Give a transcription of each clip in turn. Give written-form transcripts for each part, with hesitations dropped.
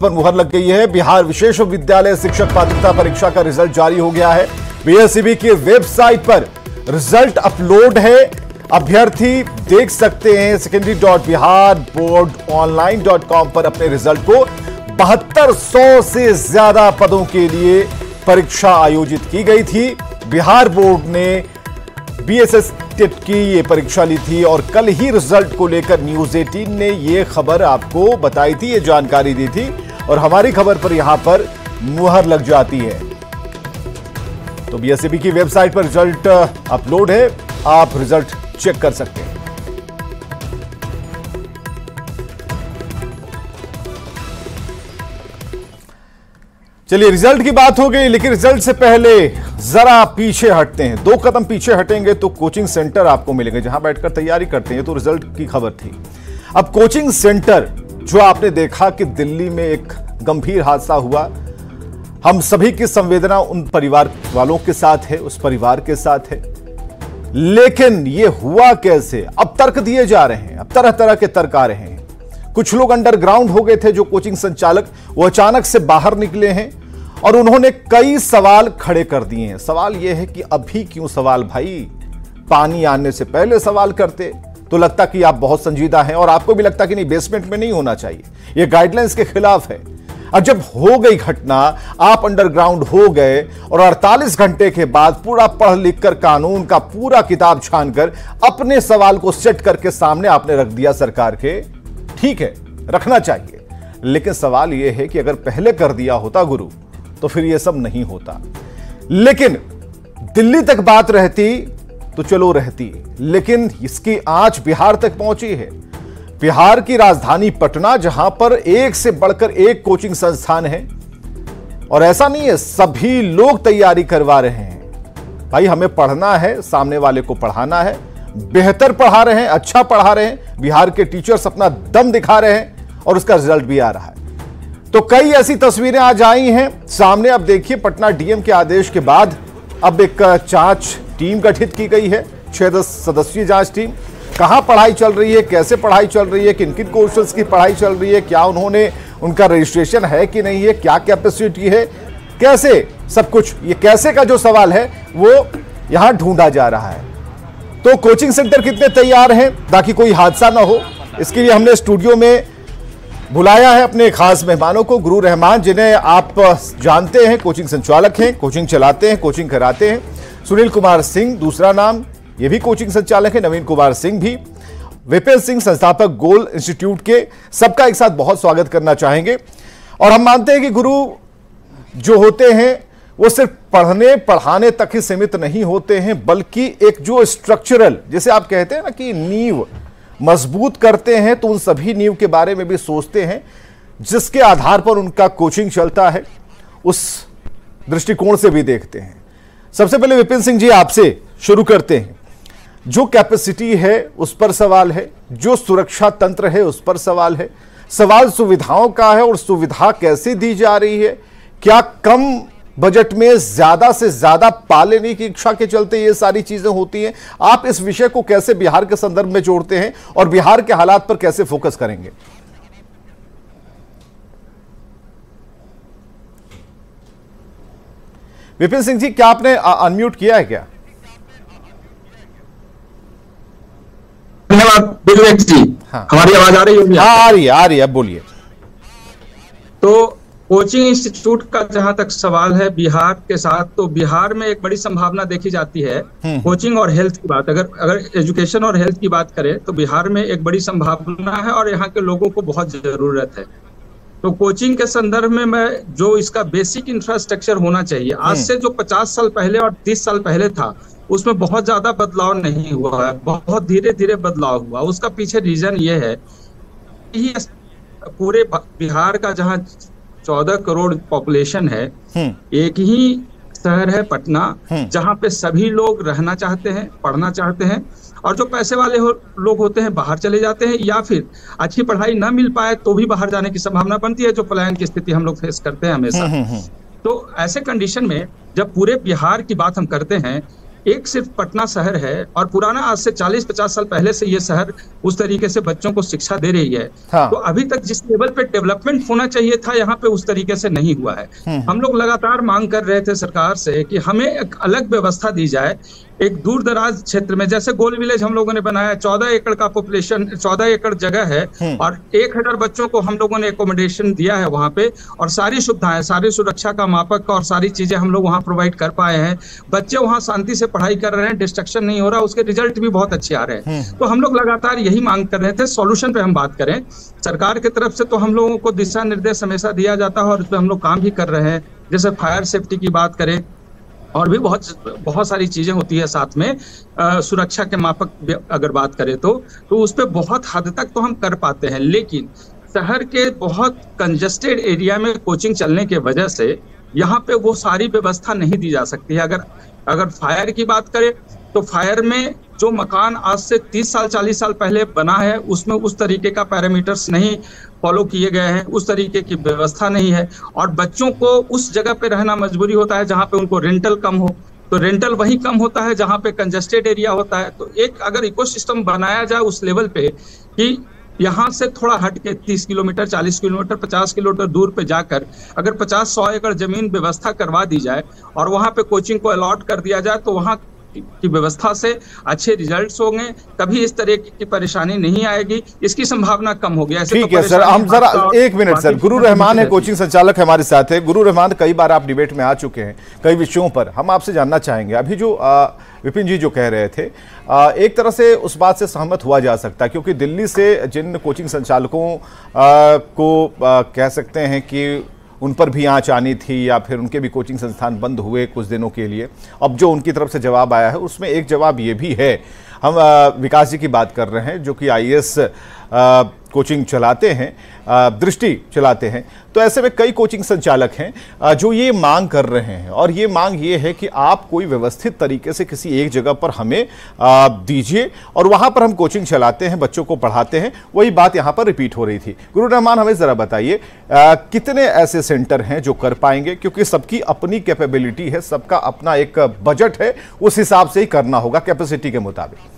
पर मुहर लग गई है। बिहार विश्वविद्यालय शिक्षक पात्रता परीक्षा का रिजल्ट जारी हो गया है। बीएसईबी की वेबसाइट पर रिजल्ट अपलोड है, अभ्यर्थी देख सकते हैं। secondary.biharboardonline.com पर अपने रिजल्ट को 7200 से ज्यादा पदों के लिए परीक्षा आयोजित की गई थी। बिहार बोर्ड ने बीएसएस टेट की ये परीक्षा ली थी और कल ही रिजल्ट को लेकर न्यूज 18 ने ये खबर आपको बताई थी, ये जानकारी दी थी और हमारी खबर पर यहां पर मुहर लग जाती है। तो बीएसईबी की वेबसाइट पर रिजल्ट अपलोड है, आप रिजल्ट चेक कर सकते हैं। चलिए, रिजल्ट की बात हो गई, लेकिन रिजल्ट से पहले जरा पीछे हटते हैं। 2 कदम पीछे हटेंगे तो कोचिंग सेंटर आपको मिलेंगे जहां बैठकर तैयारी करते हैं। तो रिजल्ट की खबर थी। अब कोचिंग सेंटर जो आपने देखा कि दिल्ली में एक गंभीर हादसा हुआ, हम सभी की संवेदना उन परिवार वालों के साथ है, उस परिवार के साथ है। लेकिन यह हुआ कैसे? अब तर्क दिए जा रहे हैं, अब तरह तरह के तर्क आ रहे हैं। कुछ लोग अंडरग्राउंड हो गए थे, जो कोचिंग संचालक वो अचानक से बाहर निकले हैं और उन्होंने कई सवाल खड़े कर दिए हैं। सवाल यह है कि अभी क्यों सवाल भाई? पानी आने से पहले सवाल करते तो लगता कि आप बहुत संजीदा हैं और आपको भी लगता कि नहीं, बेसमेंट में नहीं होना चाहिए, यह गाइडलाइंस के खिलाफ है। अब जब हो गई घटना, आप अंडरग्राउंड हो गए और 48 घंटे के बाद पूरा पढ़ लिख कर कानून का पूरा किताब छानकर अपने सवाल को सेट करके सामने आपने रख दिया सरकार के। ठीक है, रखना चाहिए, लेकिन सवाल यह है कि अगर पहले कर दिया होता गुरु तो फिर यह सब नहीं होता। लेकिन दिल्ली तक बात रहती तो चलो रहती, लेकिन इसकी आंच बिहार तक पहुंची है। बिहार की राजधानी पटना, जहां पर एक से बढ़कर एक कोचिंग संस्थान है और ऐसा नहीं है सभी लोग तैयारी करवा रहे हैं। भाई हमें पढ़ना है, सामने वाले को पढ़ाना है, बेहतर पढ़ा रहे हैं, अच्छा पढ़ा रहे हैं। बिहार के टीचर्स अपना दम दिखा रहे हैं और उसका रिजल्ट भी आ रहा है। तो कई ऐसी तस्वीरें आज आई हैं सामने। अब देखिए, पटना डीएम के आदेश के बाद अब एक जांच टीम गठित की गई है, 6 सदस्यीय जांच टीम। कहां पढ़ाई चल रही है, कैसे पढ़ाई चल रही है, किन किन कोर्सेज की पढ़ाई चल रही है, क्या उन्होंने उनका रजिस्ट्रेशन है कि नहीं है, क्या कैपेसिटी है, कैसे सब कुछ, ये कैसे का जो सवाल है वो यहां ढूंढा जा रहा है। तो कोचिंग सेंटर कितने तैयार हैं ताकि कोई हादसा ना हो, इसके लिए हमने स्टूडियो में बुलाया है अपने खास मेहमानों को। गुरु रहमान, जिन्हें आप जानते हैं, कोचिंग संचालक हैं, कोचिंग चलाते हैं, कोचिंग कराते हैं। सुनील कुमार सिंह दूसरा नाम, ये भी कोचिंग संचालक है। नवीन कुमार सिंह भी। विपिन सिंह, संस्थापक गोल इंस्टीट्यूट के। सबका एक साथ बहुत स्वागत करना चाहेंगे। और हम मानते हैं कि गुरु जो होते हैं वो सिर्फ पढ़ने पढ़ाने तक ही सीमित नहीं होते हैं, बल्कि एक जो स्ट्रक्चरल, जैसे आप कहते हैं ना कि नींव मजबूत करते हैं, तो उन सभी नींव के बारे में भी सोचते हैं जिसके आधार पर उनका कोचिंग चलता है। उस दृष्टिकोण से भी देखते हैं। सबसे पहले विपिन सिंह जी, आपसे शुरू करते हैं। जो कैपेसिटी है उस पर सवाल है, जो सुरक्षा तंत्र है उस पर सवाल है, सवाल सुविधाओं का है और सुविधा कैसे दी जा रही है। क्या कम बजट में ज्यादा से ज्यादा पा लेने की इच्छा के चलते ये सारी चीजें होती हैं? आप इस विषय को कैसे बिहार के संदर्भ में जोड़ते हैं और बिहार के हालात पर कैसे फोकस करेंगे? विपिन सिंह जी, क्या आपने अनम्यूट किया है क्या? धन्यवाद विवेक जी। हाँ, हमारी आवाज आ रही होगी? हाँ, आ रही है, अब बोलिए। तो कोचिंग इंस्टीट्यूट का जहां तक सवाल है बिहार के साथ, तो बिहार में एक बड़ी संभावना देखी जाती है। कोचिंग और हेल्थ की बात, अगर एजुकेशन और हेल्थ की बात करें तो बिहार में एक बड़ी संभावना है और यहाँ के लोगों को बहुत जरूरत है। तो कोचिंग के संदर्भ में मैं जो इसका बेसिक इंफ्रास्ट्रक्चर होना चाहिए, आज से जो 50 साल पहले और 30 साल पहले था, उसमें बहुत ज्यादा बदलाव नहीं हुआ है, बहुत धीरे धीरे बदलाव हुआ। उसका पीछे रीजन ये है कि पूरे बिहार का जहाँ 14 करोड़ पॉपुलेशन है, एक ही शहर है पटना, जहाँ पे सभी लोग रहना चाहते हैं, पढ़ना चाहते हैं, और जो पैसे वाले लोग होते हैं बाहर चले जाते हैं, या फिर अच्छी पढ़ाई ना मिल पाए तो भी बाहर जाने की संभावना बनती है, जो पलायन की स्थिति हम लोग फेस करते हैं हमेशा। तो ऐसे कंडीशन में जब पूरे बिहार की बात हम करते हैं एक सिर्फ पटना शहर है और पुराना, आज से 40-50 साल पहले से ये शहर उस तरीके से बच्चों को शिक्षा दे रही है। हाँ। तो अभी तक जिस लेवल पे डेवलपमेंट होना चाहिए था यहाँ पे उस तरीके से नहीं हुआ है। हम लोग लगातार मांग कर रहे थे सरकार से कि हमें एक अलग व्यवस्था दी जाए। एक दूर दराज क्षेत्र में जैसे गोल विलेज हम लोगों ने बनाया, 14 एकड़ का पॉपुलेशन, 14 एकड़ जगह है और 1000 बच्चों को हम लोगों ने एकोमोडेशन दिया है वहां पे, और सारी सुविधाएं, सारी सुरक्षा का मापक और सारी चीजें हम लोग वहां प्रोवाइड कर पाए हैं। बच्चे वहां शांति से पढ़ाई कर रहे हैं, डिस्ट्रक्शन नहीं हो रहा, उसके रिजल्ट भी बहुत अच्छे आ रहे हैं। तो हम लोग लगातार यही मांग कर रहे थे। सॉल्यूशन पे हम बात करें, सरकार की तरफ से तो हम लोगों को दिशा निर्देश हमेशा दिया जाता है और इस पे हम लोग काम भी कर रहे हैं। जैसे फायर सेफ्टी की बात करें और भी बहुत सारी चीजें होती है साथ में, सुरक्षा के मापक अगर बात करें तो उस पर बहुत हद तक तो हम कर पाते हैं। लेकिन शहर के बहुत कंजेस्टेड एरिया में कोचिंग चलने के वजह से यहाँ पे वो सारी व्यवस्था नहीं दी जा सकती है। अगर फायर की बात करें तो फायर में जो मकान आज से 30 साल 40 साल पहले बना है उसमें उस तरीके का पैरामीटर्स नहीं फॉलो किए गए हैं, उस तरीके की व्यवस्था नहीं है और बच्चों को उस जगह पे रहना मजबूरी होता है जहाँ पे उनको रेंटल कम हो। तो रेंटल वही कम होता है जहाँ पे कंजेस्टेड एरिया होता है। तो एक अगर इकोसिस्टम बनाया जाए उस लेवल पे कि यहाँ से थोड़ा हट के 30 किलोमीटर 40 किलोमीटर 50 किलोमीटर दूर पे जाकर अगर 50-100 एकड़ जमीन व्यवस्था करवा दी जाए और वहाँ पे कोचिंग को अलॉट कर दिया जाए तो वहाँ की व्यवस्था से अच्छे रिजल्ट्स होंगे, कभी इस तरह की परेशानी नहीं आएगी, इसकी संभावना कम होगी। ऐसे ठीक है सर, हम जरा एक मिनट सर, गुरु रहमान है, कोचिंग संचालक हमारे साथ है। गुरु रहमान, कई बार आप डिबेट में आ चुके हैं कई विषयों पर, हम आपसे जानना चाहेंगे अभी जो विपिन जी जो कह रहे थे, एक तरह से उस बात से सहमत हुआ जा सकता है क्योंकि दिल्ली से जिन कोचिंग संचालकों को कह सकते हैं कि उन पर भी आंच आनी थी या फिर उनके भी कोचिंग संस्थान बंद हुए कुछ दिनों के लिए, अब जो उनकी तरफ से जवाब आया है उसमें एक जवाब ये भी है। हम विकास जी की बात कर रहे हैं जो कि आईएएस कोचिंग चलाते हैं, दृष्टि चलाते हैं। तो ऐसे में कई कोचिंग संचालक हैं जो ये मांग कर रहे हैं और ये मांग ये है कि आप कोई व्यवस्थित तरीके से किसी एक जगह पर हमें दीजिए और वहां पर हम कोचिंग चलाते हैं, बच्चों को पढ़ाते हैं। वही बात यहां पर रिपीट हो रही थी। गुरु रहमान, हमें जरा बताइए कितने ऐसे सेंटर हैं जो कर पाएंगे, क्योंकि सबकी अपनी कैपेबिलिटी है, सबका अपना एक बजट है, उस हिसाब से ही करना होगा कैपेसिटी के मुताबिक।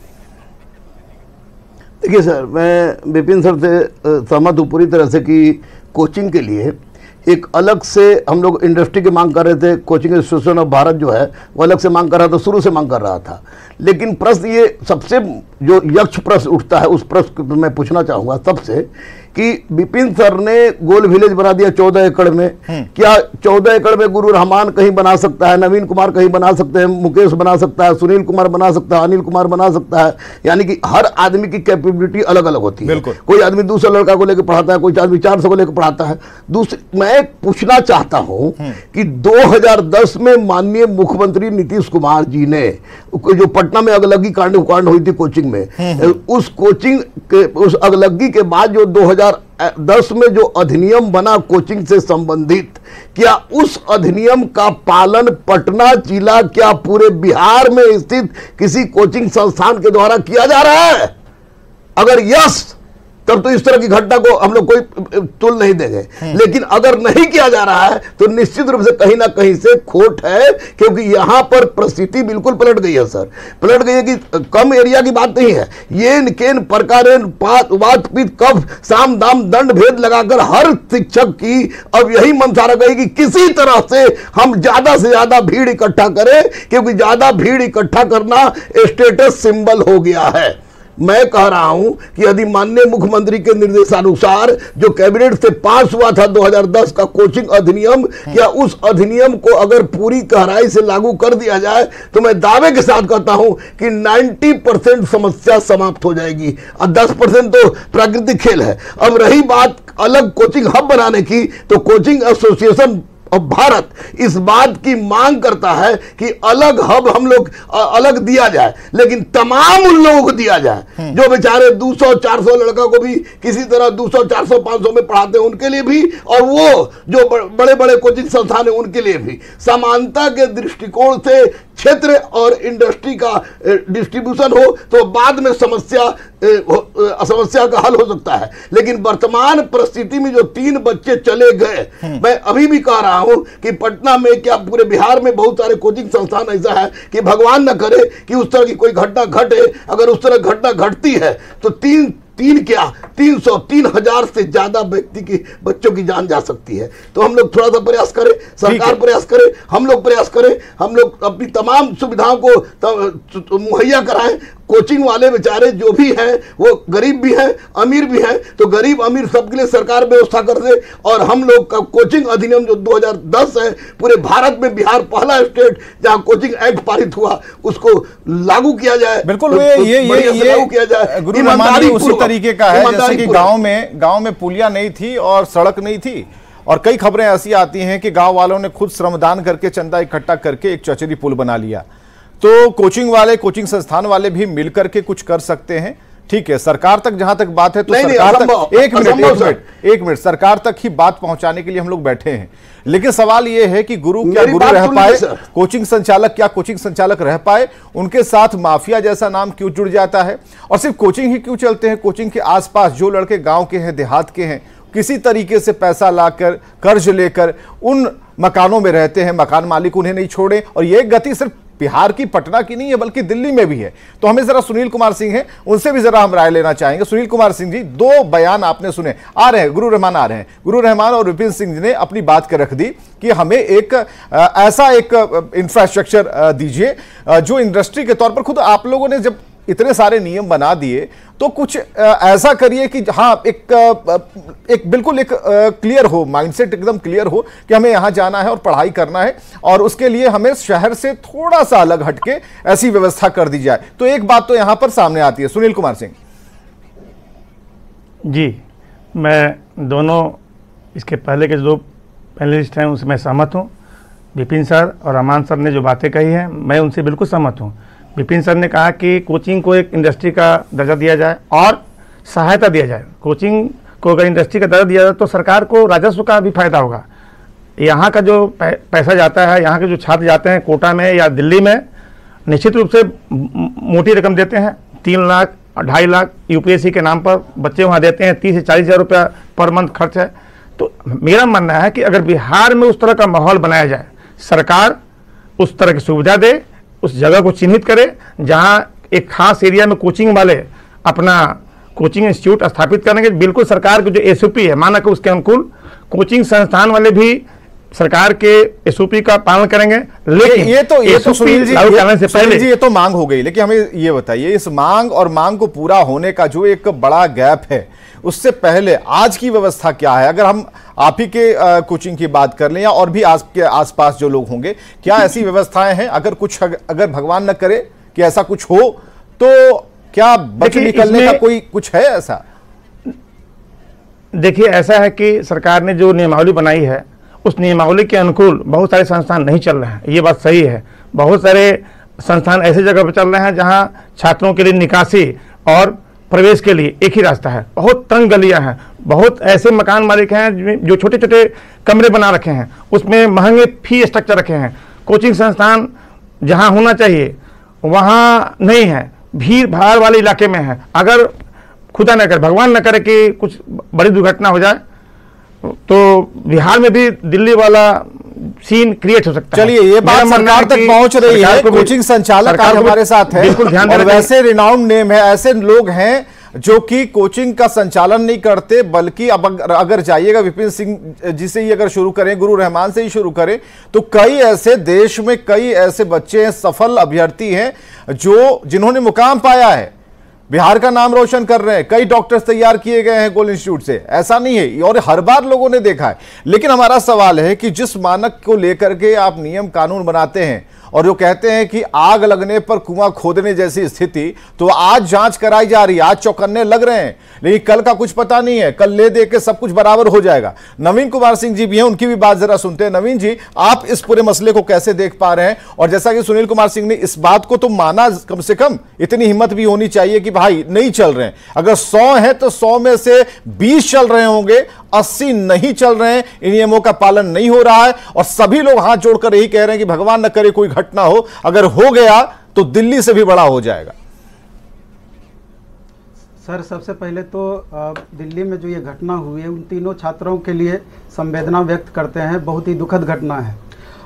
देखिए सर, मैं विपिन सर से सहमत हूँ पूरी तरह से कि कोचिंग के लिए एक अलग से हम लोग इंडस्ट्री की मांग कर रहे थे। कोचिंग एसोसिएशन ऑफ भारत जो है वो अलग से मांग कर रहा था, शुरू से मांग कर रहा था। लेकिन प्रश्न ये सबसे जो यक्ष प्रश्न उठता है उस प्रश्न मैं पूछना चाहूँगा सबसे कि विपिन सर ने गोल विलेज बना दिया 14 एकड़ में। क्या 14 एकड़ में गुरु रहमान कहीं बना सकता है, नवीन कुमार कहीं बना सकते हैं, मुकेश बना सकता है, सुनील कुमार बना सकता है, अनिल कुमार बना सकता है? यानी कि हर आदमी की कैपेबिलिटी अलग अलग होती है। कोई आदमी 200 लड़का को लेकर पढ़ाता है, कोई आदमी 400 को लेकर पढ़ाता है। दूसरी मैं पूछना चाहता हूं कि 2010 में माननीय मुख्यमंत्री नीतीश कुमार जी ने जो पटना में अगलगी कांड हुई थी कोचिंग में, उस कोचिंग के उस अगलगी के बाद जो 2010 में जो अधिनियम बना कोचिंग से संबंधित, क्या उस अधिनियम का पालन पटना जिला क्या पूरे बिहार में स्थित किसी कोचिंग संस्थान के द्वारा किया जा रहा है? अगर यस, तब तो इस तरह की घटना को हम लोग कोई तुल नहीं देंगे। लेकिन अगर नहीं किया जा रहा है तो निश्चित रूप से कहीं ना कहीं से खोट है, क्योंकि यहां पर परिस्थिति बिल्कुल पलट गई है सर। पलट गई है कि कम एरिया की बात नहीं है, ये केन प्रकार वात पीत कफ साम दाम दंड भेद लगाकर हर शिक्षक की अब यही मंशा रह गई कि किसी तरह से हम ज्यादा से ज्यादा भीड़ इकट्ठा करें, क्योंकि ज्यादा भीड़ इकट्ठा करना स्टेटस सिंबल हो गया है। मैं कह रहा हूं कि यदि माननीय मुख्यमंत्री के निर्देशानुसार जो कैबिनेट से पास हुआ था 2010 का कोचिंग अधिनियम, या उस अधिनियम को अगर पूरी गहराई से लागू कर दिया जाए तो मैं दावे के साथ कहता हूं कि 90% समस्या समाप्त हो जाएगी और 10% तो प्राकृतिक खेल है। अब रही बात अलग कोचिंग हब बनाने की, तो कोचिंग एसोसिएशन और भारत इस बात की मांग करता है कि अलग हब हम लोग अलग दिया जाए, लेकिन तमाम उन लोगों को दिया जाए जो बेचारे 200-400 लड़का को भी किसी तरह 200-400-500 में पढ़ाते हैं, उनके लिए भी, और वो जो बड़े बड़े कोचिंग संस्थान है उनके लिए भी। समानता के दृष्टिकोण से क्षेत्र और इंडस्ट्री का डिस्ट्रीब्यूशन हो तो बाद में समस्या का हल हो सकता है। लेकिन वर्तमान परिस्थिति में जो 3 बच्चे चले गए, मैं अभी भी कह रहा रहा हूं कि पटना में क्या पूरे बिहार में बहुत सारे कोचिंग संस्थान ऐसा है कि भगवान न करे कि उस तरह की कोई घटना घटे। अगर उस तरह घटना घटती है तो 300-3,000 से ज्यादा व्यक्ति की बच्चों की जान जा सकती है। तो हम लोग थोड़ा सा प्रयास करें, सरकार प्रयास करे, हम लोग प्रयास करें, हम लोग अपनी तमाम सुविधाओं को मुहैया कराएं। कोचिंग वाले बेचारे जो भी हैं वो गरीब भी हैं, अमीर भी हैं, तो गरीब अमीर सबके लिए सरकार व्यवस्था कर दे। और हम लोग का कोचिंग अधिनियम जो 2010 है, पूरे भारत में बिहार पहला स्टेट जहां कोचिंग एक्ट पारित हुआ, उसको लागू किया जाए। बिल्कुल ये लागू किया जाए। ईमानदारी उसी तरीके का है जैसे कि गांव में पुलिया नहीं थी और सड़क नहीं थी, और कई खबरें ऐसी आती हैं कि गांव वालों ने खुद श्रमदान करके चंदा इकट्ठा करके एक चचरी पुल बना लिया। तो कोचिंग वाले, कोचिंग संस्थान वाले भी मिलकर के कुछ कर सकते हैं। ठीक है, सरकार तक जहां तक बात है तो सरकार तक एक मिनट सरकार तक ही बात पहुंचाने के लिए हम लोग बैठे हैं। लेकिन सवाल यह है कि गुरु क्या गुरु रह पाए, कोचिंग संचालक क्या कोचिंग संचालक रह पाए, उनके साथ माफिया जैसा नाम क्यों जुड़ जाता है? और सिर्फ कोचिंग ही क्यों चलते हैं? कोचिंग के आसपास जो लड़के गांव के हैं, देहात के हैं, किसी तरीके से पैसा लाकर, कर्ज लेकर उन मकानों में रहते हैं, मकान मालिक उन्हें नहीं छोड़े। और यह गति सिर्फ बिहार की, पटना की नहीं है बल्कि दिल्ली में भी है। तो हमें जरा सुनील कुमार सिंह हैं, उनसे भी जरा हम राय लेना चाहेंगे। सुनील कुमार सिंह जी, दो बयान आपने सुने, आ रहे हैं गुरु रहमान आ रहे हैं, गुरु रहमान और विपिन सिंह जी ने अपनी बात कर रख दी कि हमें एक ऐसा एक इंफ्रास्ट्रक्चर दीजिए जो इंडस्ट्री के तौर पर, खुद आप लोगों ने जब इतने सारे नियम बना दिए तो कुछ ऐसा करिए कि हाँ एक बिल्कुल एक क्लियर हो, माइंडसेट एकदम क्लियर हो कि हमें यहाँ जाना है और पढ़ाई करना है, और उसके लिए हमें शहर से थोड़ा सा अलग हटके ऐसी व्यवस्था कर दी जाए। तो एक बात तो यहाँ पर सामने आती है। सुनील कुमार सिंह जी, मैं दोनों इसके पहले के जो पैनलिस्ट हैं उनसे मैं सहमत हूँ। विपिन सर और अमान सर ने जो बातें कही हैं मैं उनसे बिल्कुल सहमत हूँ। विपिन सर ने कहा कि कोचिंग को एक इंडस्ट्री का दर्जा दिया जाए और सहायता दिया जाए। कोचिंग को अगर इंडस्ट्री का दर्जा दिया जाए तो सरकार को राजस्व का भी फायदा होगा। यहाँ का जो पैसा जाता है, यहाँ के जो छात्र जाते हैं कोटा में या दिल्ली में, निश्चित रूप से मोटी रकम देते हैं, 3 लाख 2.5 लाख यूपीएससी के नाम पर बच्चे वहाँ देते हैं, 30 से 40 हज़ार रुपया पर मंथ खर्च है। तो मेरा मानना है कि अगर बिहार में उस तरह का माहौल बनाया जाए, सरकार उस तरह की सुविधा दे, उस जगह को चिन्हित करे जहां एक खास एरिया में कोचिंग वाले अपना कोचिंग इंस्टीट्यूट स्थापित करेंगे। बिल्कुल सरकार की जो एसओपी है मानक है उसके अनुकूल कोचिंग संस्थान वाले भी सरकार के एसओपी का पालन करेंगे। लेकिन ये तो सुनील जी, से पहले ये तो मांग हो गई, लेकिन हमें ये बताइए इस मांग और मांग को पूरा होने का जो एक बड़ा गैप है, उससे पहले आज की व्यवस्था क्या है? अगर हम आप ही के कोचिंग की बात कर लें या और भी आपके आसपास जो लोग होंगे, क्या ऐसी व्यवस्थाएं हैं? अगर भगवान न करे कि ऐसा कुछ हो तो क्या बच निकलने का कोई कुछ है ऐसा? देखिए, ऐसा है कि सरकार ने जो नियमावली बनाई है उस नियमावली के अनुकूल बहुत सारे संस्थान नहीं चल रहे हैं, ये बात सही है। बहुत सारे संस्थान ऐसे जगह पर चल रहे हैं जहां छात्रों के लिए निकासी और प्रवेश के लिए एक ही रास्ता है। बहुत तंग गलियां हैं, बहुत ऐसे मकान मालिक हैं जो छोटे छोटे कमरे बना रखे हैं, उसमें महंगे फी स्ट्रक्चर रखे हैं। कोचिंग संस्थान जहां होना चाहिए वहां नहीं है, भीड़ भाड़ वाले इलाके में है। अगर खुदा न करे, भगवान न करे कि कुछ बड़ी दुर्घटना हो जाए तो बिहार में भी दिल्ली वाला सीन क्रिएट हो सकता है। चलिए, ये बात सरकार तक पहुंच रही है। कोचिंग संचालक आज हमारे साथ है, बिल्कुल ध्यान और वैसे रिनाउंड नेम है, ऐसे लोग हैं जो कि कोचिंग का संचालन नहीं करते, बल्कि अब अगर जाइएगा विपिन सिंह जी से ही अगर शुरू करें, गुरु रहमान से ही शुरू करें, तो कई ऐसे देश में कई ऐसे बच्चे हैं, सफल अभ्यर्थी हैं जिन्होंने मुकाम पाया है, बिहार का नाम रोशन कर रहे हैं। कई डॉक्टर्स तैयार किए गए हैं गोल्ड इंस्टीट्यूट से, ऐसा नहीं है, और हर बार लोगों ने देखा है। लेकिन हमारा सवाल है कि जिस मानक को लेकर के आप नियम कानून बनाते हैं और जो कहते हैं कि आग लगने पर कुआं खोदने जैसी स्थिति, तो आज जांच कराई जा रही है, आज चौकन्ने लग रहे हैं, लेकिन कल का कुछ पता नहीं है, कल ले दे के सब कुछ बराबर हो जाएगा। नवीन कुमार सिंह जी भी हैं, उनकी भी बात जरा सुनते हैं। नवीन जी, आप इस पूरे मसले को कैसे देख पा रहे हैं? और जैसा कि सुनील कुमार सिंह ने इस बात को तो माना, कम से कम इतनी हिम्मत भी होनी चाहिए कि भाई नहीं चल रहे हैं। अगर 100 है तो 100 में से 20 चल रहे होंगे, 80 नहीं चल रहे हैं, इन नियमों का पालन नहीं हो रहा है, और सभी लोग हाथ जोड़कर यही कह रहे हैं कि भगवान न करे कोई घटना हो, अगर हो गया तो दिल्ली से भी बड़ा हो जाएगा। सर, सबसे पहले तो दिल्ली में जो ये घटना हुई है उन तीनों छात्रों के लिए संवेदना व्यक्त करते हैं। बहुत ही दुखद घटना है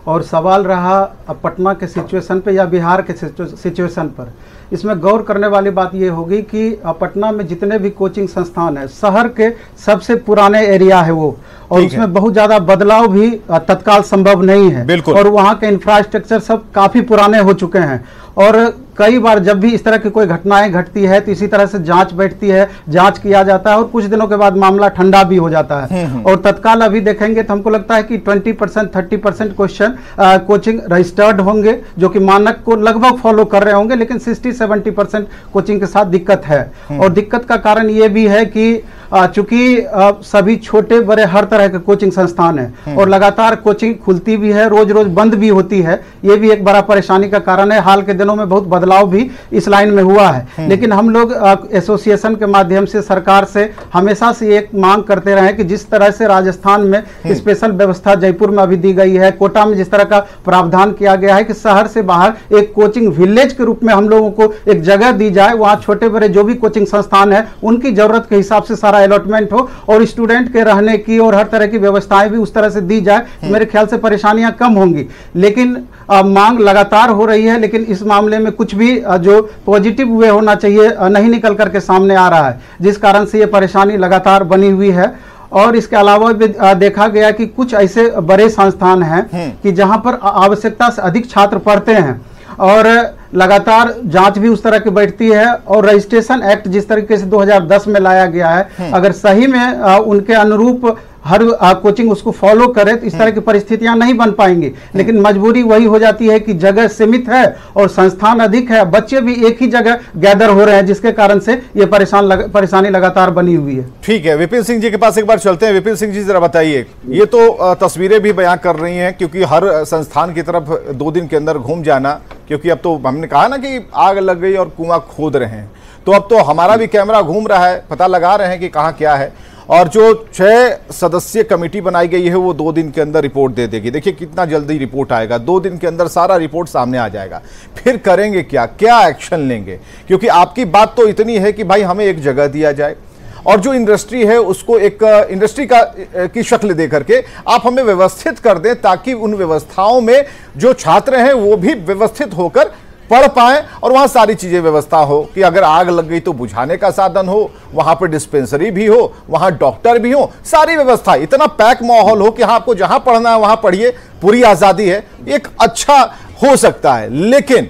और सवाल रहा पटना के सिचुएशन पे या बिहार के सिचुएशन पर। इसमें गौर करने वाली बात ये होगी कि पटना में जितने भी कोचिंग संस्थान है, शहर के सबसे पुराने एरिया है वो, और उसमें बहुत ज़्यादा बदलाव भी तत्काल संभव नहीं है। और वहाँ के इंफ्रास्ट्रक्चर सब काफ़ी पुराने हो चुके हैं। और कई बार जब भी इस तरह की कोई घटनाएं घटती है तो इसी तरह से जांच बैठती है, जांच किया जाता है और कुछ दिनों के बाद मामला ठंडा भी हो जाता है। और तत्काल अभी देखेंगे तो हमको लगता है कि 20% 30% क्वेश्चन कोचिंग रजिस्टर्ड होंगे जो कि मानक को लगभग फॉलो कर रहे होंगे, लेकिन 60-70% कोचिंग के साथ दिक्कत है। और दिक्कत का कारण ये भी है कि चूंकि सभी छोटे बड़े हर तरह के कोचिंग संस्थान है और लगातार कोचिंग खुलती भी है, रोज रोज बंद भी होती है, ये भी एक बड़ा परेशानी का कारण है। हाल के दिनों में बहुत बदलाव भी इस लाइन में हुआ है, लेकिन हम लोग एसोसिएशन के माध्यम से सरकार से हमेशा से एक मांग करते रहे कि जिस तरह से राजस्थान में स्पेशल व्यवस्था जयपुर में अभी दी गई है, कोटा में जिस तरह का प्रावधान किया गया है कि शहर से बाहर एक कोचिंग विलेज के रूप में हम लोगों को एक जगह दी जाए, वहाँ छोटे बड़े जो भी कोचिंग संस्थान है उनकी जरूरत के हिसाब से सारा अलॉटमेंट हो और स्टूडेंट के रहने की और हर तरह की व्यवस्थाएं भी उस तरह से दी जाए, मेरे ख्याल से परेशानियां कम होंगी। लेकिन मांग लगातार हो रही है, लेकिन इस मामले में कुछ भी जो पॉजिटिव वे होना चाहिए नहीं निकल करके सामने आ रहा है, जिस कारण से ये परेशानी लगातार बनी हुई है। और इसके अलावा भी देखा गया कि कुछ ऐसे बड़े संस्थान हैं कि जहां पर आवश्यकता से अधिक छात्र पढ़ते हैं और लगातार जांच भी उस तरह की बैठती है। और रजिस्ट्रेशन एक्ट जिस तरीके से 2010 में लाया गया है, अगर सही में उनके अनुरूप हर कोचिंग उसको फॉलो करे तो इस तरह की परिस्थितियां नहीं बन पाएंगी। लेकिन मजबूरी वही हो जाती है कि जगह सीमित है और संस्थान अधिक है, बच्चे भी एक ही जगह गैदर हो रहे हैं, जिसके कारण से ये परेशानी लगातार बनी हुई है। ठीक है, विपिन सिंह जी के पास एक बार चलते हैं। विपिन सिंह जी जरा बताइए, ये तो तस्वीरें भी बयां कर रही हैं क्योंकि हर संस्थान की तरफ 2 दिन के अंदर घूम जाना, क्योंकि अब तो हमने कहा ना कि आग लग गई और कुआं खोद रहे हैं, तो अब तो हमारा भी कैमरा घूम रहा है, पता लगा रहे हैं कि कहाँ क्या है। और जो 6 सदस्यीय कमेटी बनाई गई है वो 2 दिन के अंदर रिपोर्ट दे देगी। देखिए कितना जल्दी रिपोर्ट आएगा, 2 दिन के अंदर सारा रिपोर्ट सामने आ जाएगा। फिर करेंगे क्या एक्शन लेंगे, क्योंकि आपकी बात तो इतनी है कि भाई हमें एक जगह दिया जाए और जो इंडस्ट्री है उसको एक इंडस्ट्री की शक्ल दे करके आप हमें व्यवस्थित कर दें, ताकि उन व्यवस्थाओं में जो छात्र हैं वो भी व्यवस्थित होकर पढ़ पाए और वहां सारी चीजें व्यवस्था हो कि अगर आग लग गई तो बुझाने का साधन हो, वहां पर डिस्पेंसरी भी हो, वहां डॉक्टर भी हो, सारी व्यवस्था, इतना पैक माहौल हो कि हाँ आपको जहां पढ़ना है वहां पढ़िए, पूरी आजादी है, एक अच्छा हो सकता है। लेकिन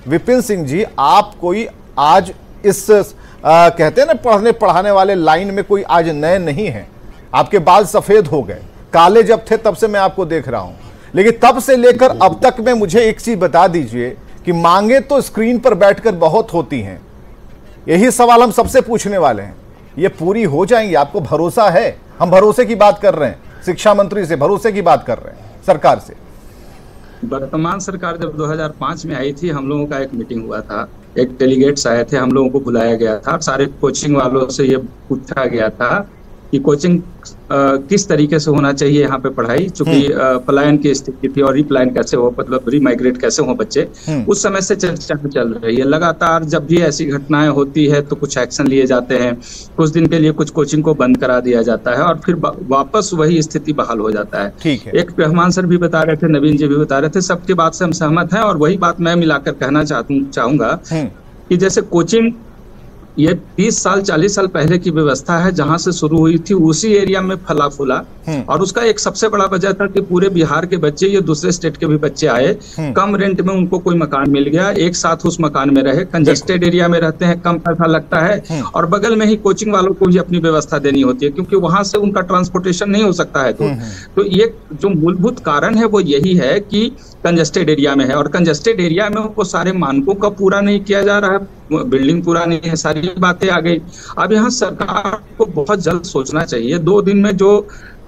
विपिन सिंह जी, आप कोई आज इस कहते हैं ना पढ़ने पढ़ाने वाले लाइन में कोई आज नए नहीं है, आपके बाल सफेद हो गए, काले जब थे तब से मैं आपको देख रहा हूं, लेकिन तब से लेकर अब तक में मुझे एक चीज बता दीजिए कि मांगे तो स्क्रीन पर बैठकर बहुत होती हैं, यही सवाल हम सबसे पूछने वाले हैं, ये पूरी हो जाएंगी? आपको भरोसा है? हम भरोसे की बात कर रहे हैं, शिक्षा मंत्री से भरोसे की बात कर रहे हैं, सरकार से। वर्तमान सरकार जब 2005 में आई थी, हम लोगों का एक मीटिंग हुआ था, एक डेलीगेट्स आए थे, हम लोगों को बुलाया गया था, सारे कोचिंग वालों से ये पूछा गया था कि कोचिंग किस तरीके से होना चाहिए यहाँ पे पढ़ाई, चूंकि पलायन की स्थिति थी और रिप्लायन कैसे हो, मतलब रीमाइग्रेट कैसे हो बच्चे, उस समय से चर्चा चल रही है। लगातार जब भी ऐसी घटनाएं होती है तो कुछ एक्शन लिए जाते हैं, कुछ दिन के लिए कुछ कोचिंग को बंद करा दिया जाता है और फिर वापस वही स्थिति बहाल हो जाता है। एक रहमान सर भी बता रहे थे, नवीन जी भी बता रहे थे, सबकी बात से हम सहमत हैं। और वही बात मैं मिलाकर कहना चाहूंगा कि जैसे कोचिंग ये 30 साल 40 साल पहले की व्यवस्था है, जहां से शुरू हुई थी उसी एरिया में फला फूला, और उसका एक सबसे बड़ा वजह था कि पूरे बिहार के बच्चे, ये दूसरे स्टेट के भी बच्चे आए, कम रेंट में उनको कोई मकान मिल गया, एक साथ उस मकान में रहे, कंजेस्टेड एरिया में रहते हैं, कम पैसा लगता है और बगल में ही कोचिंग वालों को भी अपनी व्यवस्था देनी होती है क्योंकि वहां से उनका ट्रांसपोर्टेशन नहीं हो सकता है। तो ये जो मूलभूत कारण है वो यही है कि कंजेस्टेड एरिया में है, और कंजेस्टेड एरिया में वो सारे मानकों का पूरा नहीं किया जा रहा है, बिल्डिंग पूरा नहीं है, सारी बातें आ गई। अब यहाँ सरकार को बहुत जल्द सोचना चाहिए। 2 दिन में जो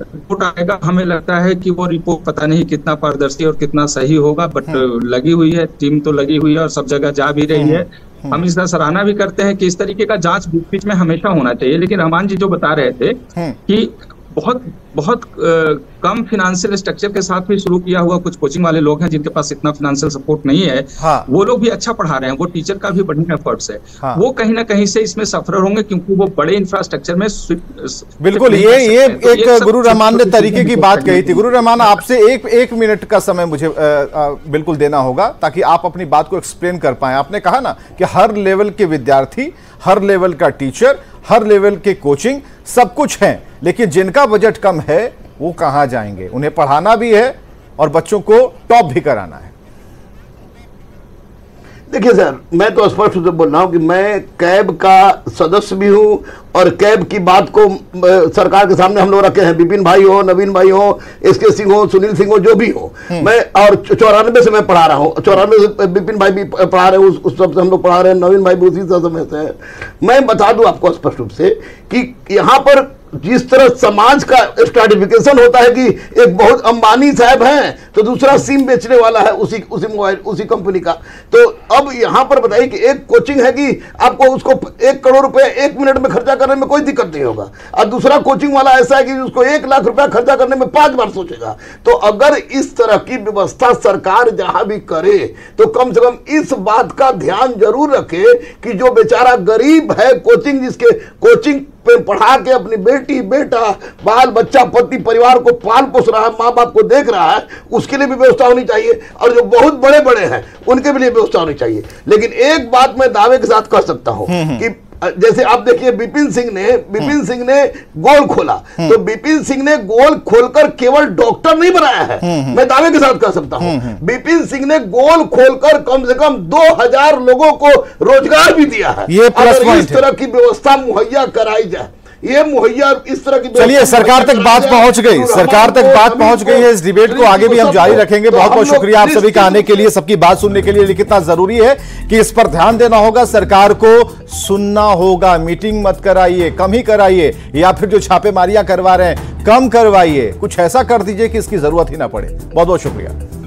रिपोर्ट आएगा, हमें लगता है कि वो रिपोर्ट पता नहीं कितना पारदर्शी और कितना सही होगा, बट लगी हुई है, टीम तो लगी हुई है और सब जगह जा भी रही है। हम इसका सराहना भी करते हैं कि इस तरीके का जांच बीच बीच में हमेशा होना चाहिए। लेकिन रहमान जी जो बता रहे थे कि बहुत बहुत कम फिनेंशियल स्ट्रक्चर के साथ भी शुरू किया हुआ कुछ कोचिंग वाले लोग हैं जिनके पास इतना फिनेंशियल सपोर्ट नहीं है। हाँ। वो लोग भी अच्छा पढ़ा रहे हैं, वो टीचर का भी बढ़िया एफर्ट्स है। हाँ। वो कहीं ना कहीं से इसमें सफर होंगे क्योंकि वो बड़े इंफ्रास्ट्रक्चर में बिल्कुल। ये एक गुरु रहमान ने तरीके की बात कही थी। गुरु रहमान, आपसे एक मिनट का समय मुझे बिल्कुल देना होगा ताकि आप अपनी बात को एक्सप्लेन कर पाए। आपने कहा ना कि हर लेवल के विद्यार्थी, हर लेवल का टीचर, हर लेवल के कोचिंग सब कुछ है, लेकिन जिनका बजट कम है वो कहां जाएंगे? उन्हें पढ़ाना भी है और बच्चों को टॉप भी कराना है। देखिए सर, मैं तो स्पष्ट रूप से बोल रहा हूं कि मैं कैब का सदस्य भी हूं और कैब की बात को सरकार के सामने हम लोग रखे हैं। विपिन भाई हो, नवीन भाई हो, एसके सिंह हो, सुनील सिंह हो, जो भी हो, मैं और 94 से मैं पढ़ा रहा हूं। 94 से विपिन भाई भी पढ़ा रहे हैं, उस सब से हम लोग पढ़ा रहे हैं। नवीन भाई भी उसी समय से है। मैं बता दूं आपको स्पष्ट रूप से कि यहाँ पर जिस तरह समाज का स्ट्रैटिफिकेशन होता है कि एक बहुत अंबानी साहब हैं तो दूसरा सिम बेचने वाला है उसी मोबाइल उसी कंपनी का, तो अब यहां पर बताइए कि एक कोचिंग है कि आपको उसको 1 करोड़ रुपए 1 मिनट में खर्चा करने में कोई दिक्कत नहीं होगा, और दूसरा कोचिंग वाला ऐसा है कि उसको 1 लाख रुपया खर्चा करने में 5 बार सोचेगा। तो अगर इस तरह की व्यवस्था सरकार जहां भी करे तो कम से कम इस बात का ध्यान जरूर रखे कि जो बेचारा गरीब है, कोचिंग जिसके कोचिंग पे पढ़ा के अपनी बेटी, बेटा, बाल बच्चा, पति, परिवार को पाल पोस रहा है, माँ बाप को देख रहा है, उसके लिए भी व्यवस्था होनी चाहिए, और जो बहुत बड़े बड़े हैं उनके लिए व्यवस्था होनी चाहिए। लेकिन एक बात मैं दावे के साथ कह सकता हूं कि जैसे आप देखिए विपिन सिंह ने गोल खोला, तो विपिन सिंह ने गोल खोलकर केवल डॉक्टर नहीं बनाया है, मैं दावे के साथ कह सकता हूं विपिन सिंह ने गोल खोलकर कम से कम 2000 लोगों को रोजगार भी दिया है। ये अगर इस तरह की व्यवस्था मुहैया कराई जाए, ये मुहैया इस तरह की, चलिए सरकार तक बात पहुंच गई, सरकार तक बात पहुंच गई है। इस डिबेट को आगे भी हम जारी रखेंगे। बहुत बहुत शुक्रिया आप सभी का आने के लिए, सबकी बात सुनने के लिए। लेकिन इतना जरूरी है कि इस पर ध्यान देना होगा, सरकार को सुनना होगा। मीटिंग मत कराइए, कम ही कराइए, या फिर जो छापेमारियां करवा रहे हैं कम करवाइए, कुछ ऐसा कर दीजिए कि इसकी जरूरत ही ना पड़े। बहुत बहुत शुक्रिया।